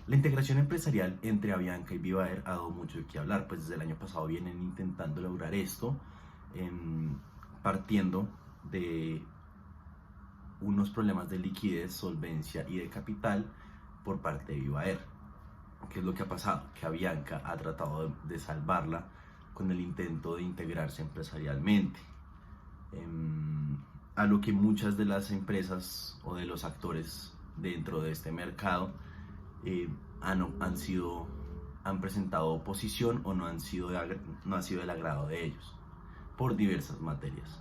La integración empresarial entre Avianca y Viva Air ha dado mucho de qué hablar, pues desde el año pasado vienen intentando lograr esto, em, partiendo de unos problemas de liquidez, solvencia y de capital por parte de Viva Air. ¿Qué es lo que ha pasado? Que Avianca ha tratado de salvarla con el intento de integrarse empresarialmente, em, a lo que muchas de las empresas o de los actores dentro de este mercado eh, han sido, han presentado oposición o no ha sido del agrado de ellos por diversas materias.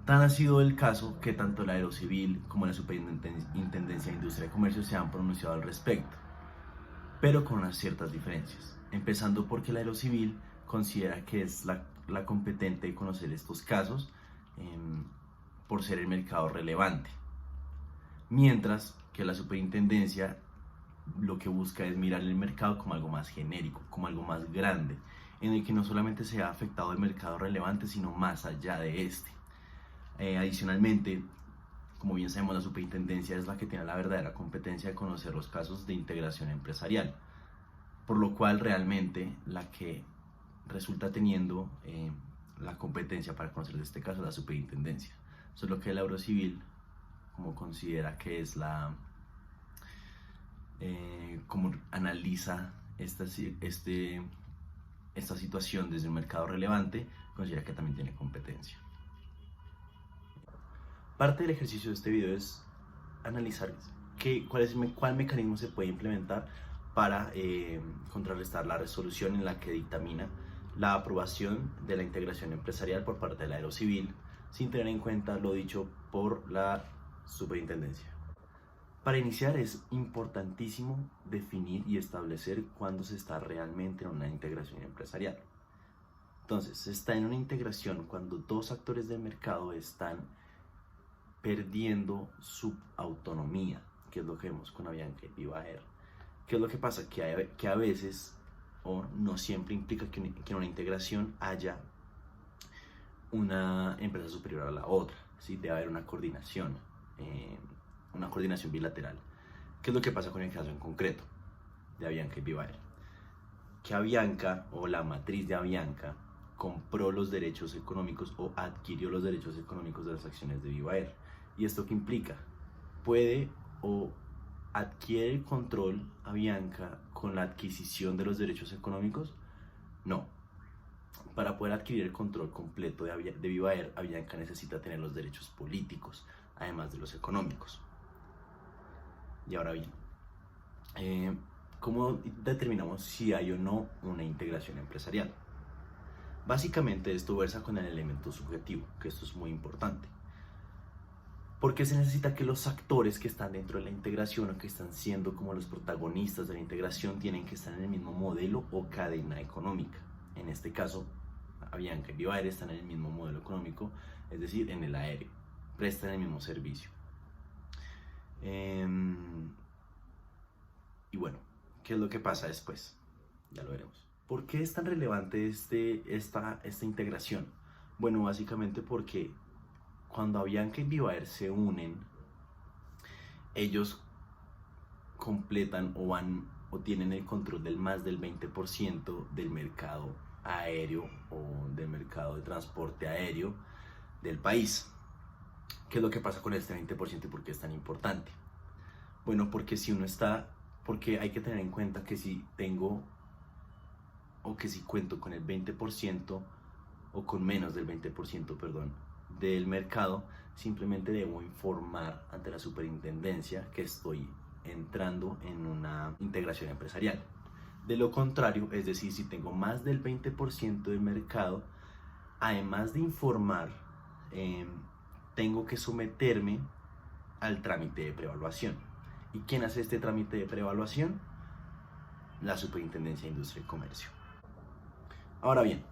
Tan ha sido el caso que tanto la Aerocivil como la Superintendencia de Industria y Comercio se han pronunciado al respecto, pero con unas ciertas diferencias. Empezando porque la Aerocivil considera que es la competente de conocer estos casos eh, por ser el mercado relevante, mientras que la Superintendencia lo que busca es mirar el mercado como algo más genérico, como algo más grande, en el que no solamente se ha afectado el mercado relevante, sino más allá de este. Adicionalmente, como bien sabemos, la superintendencia es la que tiene la verdadera competencia de conocer los casos de integración empresarial, por lo cual realmente la que resulta teniendo la competencia para conocer de este caso es la superintendencia. Eso es lo que la Eurocivil como considera que es como analiza esta situación desde un mercado relevante, considera que también tiene competencia. Parte del ejercicio de este video es analizar cuál mecanismo se puede implementar para contrarrestar la resolución en la que dictamina la aprobación de la integración empresarial por parte de la Aerocivil, sin tener en cuenta lo dicho por la superintendencia. Para iniciar es importantísimo definir y establecer cuándo se está realmente en una integración empresarial. Entonces, se está en una integración cuando dos actores del mercado están perdiendo su autonomía, que es lo que vemos con Avianca y Viva Air. ¿Qué es lo que pasa? Que a veces, o no siempre implica que en una integración haya una empresa superior a la otra, ¿sí? Debe haber una coordinación bilateral. ¿Qué es lo que pasa con el caso en concreto de Avianca y Viva Air? Que Avianca o la matriz de Avianca compró los derechos económicos o adquirió los derechos económicos de las acciones de Viva Air. ¿Y esto qué implica? Puede o adquiere el control Avianca con la adquisición de los derechos económicos. No. Para poder adquirir el control completo de Viva Air, Avianca necesita tener los derechos políticos, además de los económicos. Y ahora bien, ¿cómo determinamos si hay o no una integración empresarial? Básicamente esto versa con el elemento subjetivo, que esto es muy importante. Porque se necesita que los actores que están dentro de la integración o que están siendo como los protagonistas de la integración tienen que estar en el mismo modelo o cadena económica. En este caso, Avianca y Viva Air están en el mismo modelo económico, es decir, en el aéreo, prestan el mismo servicio. Y bueno, ¿qué es lo que pasa después? Ya lo veremos. ¿Por qué es tan relevante esta integración? Bueno, básicamente porque cuando Avianca y Viva Air se unen, ellos completan o tienen el control del más del 20% del mercado aéreo o del mercado de transporte aéreo del país. ¿Qué es lo que pasa con este 20% y por qué es tan importante? Bueno, porque hay que tener en cuenta que si cuento con el 20% o con menos del 20%, perdón, del mercado, simplemente debo informar ante la superintendencia que estoy entrando en una integración empresarial. De lo contrario, es decir, si tengo más del 20% del mercado, además de informar, tengo que someterme al trámite de preevaluación. ¿Y quién hace este trámite de preevaluación? La Superintendencia de Industria y Comercio. Ahora bien,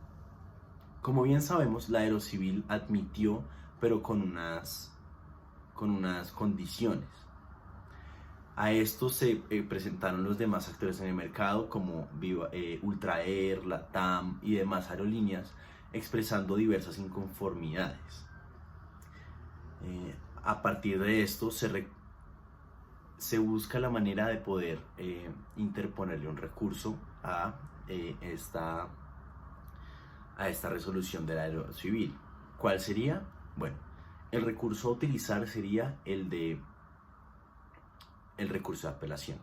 como bien sabemos, la Aerocivil admitió, pero con unas condiciones. A esto se presentaron los demás actores en el mercado como Ultra Air, LATAM y demás aerolíneas, expresando diversas inconformidades. A partir de esto se se busca la manera de poder interponerle un recurso esta, a esta resolución del aero civil. ¿Cuál sería? Bueno, el recurso a utilizar sería el recurso de apelación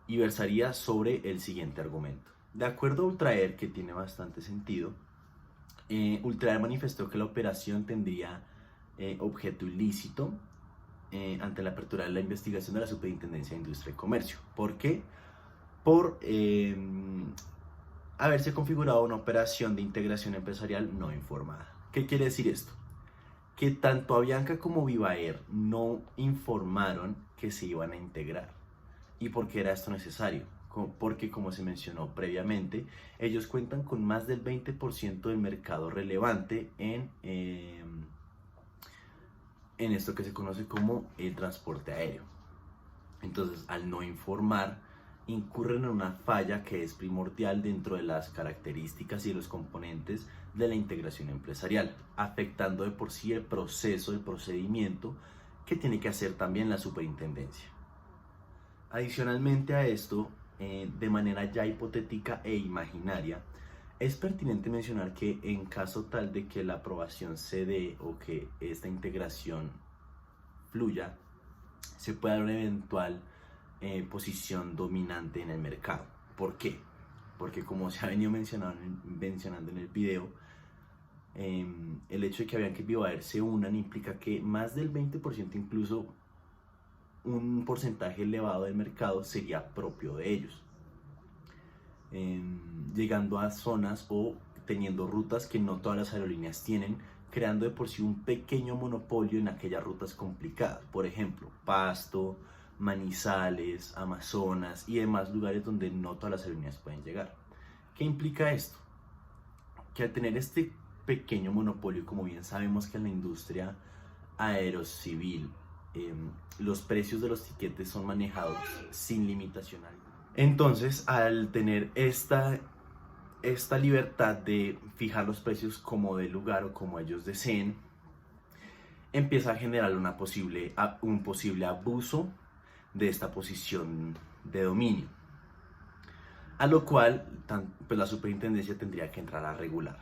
y versaría sobre el siguiente argumento. De acuerdo a Ultraer, que tiene bastante sentido, Ultraer manifestó que la operación tendría objeto ilícito ante la apertura de la investigación de la Superintendencia de Industria y Comercio. ¿Por qué? Por haberse configurado una operación de integración empresarial no informada. ¿Qué quiere decir esto? Que tanto Avianca como Vivaer no informaron que se iban a integrar. ¿Y por qué era esto necesario? Porque, como se mencionó previamente, ellos cuentan con más del 20% del mercado relevante en esto que se conoce como el transporte aéreo. Entonces, al no informar, incurren en una falla que es primordial dentro de las características y los componentes de la integración empresarial, afectando de por sí el proceso, el procedimiento que tiene que hacer también la superintendencia. Adicionalmente a esto, de manera ya hipotética e imaginaria, es pertinente mencionar que en caso tal de que la aprobación se dé o que esta integración fluya, se puede dar una eventual posición dominante en el mercado. ¿Por qué? Porque, como se ha venido mencionando en el video, el hecho de que Avianca y Vivaer se unan implica que más del 20%, incluso un porcentaje elevado del mercado, sería propio de ellos, llegando a zonas o teniendo rutas que no todas las aerolíneas tienen, creando de por sí un pequeño monopolio en aquellas rutas complicadas. Por ejemplo, Pasto, Manizales, Amazonas y demás lugares donde no todas las aerolíneas pueden llegar. ¿Qué implica esto? Que al tener este pequeño monopolio, como bien sabemos que en la industria aerocivil los precios de los tiquetes son manejados sin limitación alguna. Entonces, al tener esta libertad de fijar los precios como dé lugar o como ellos deseen, empieza a generar un posible abuso de esta posición de dominio, a lo cual pues la superintendencia tendría que entrar a regular.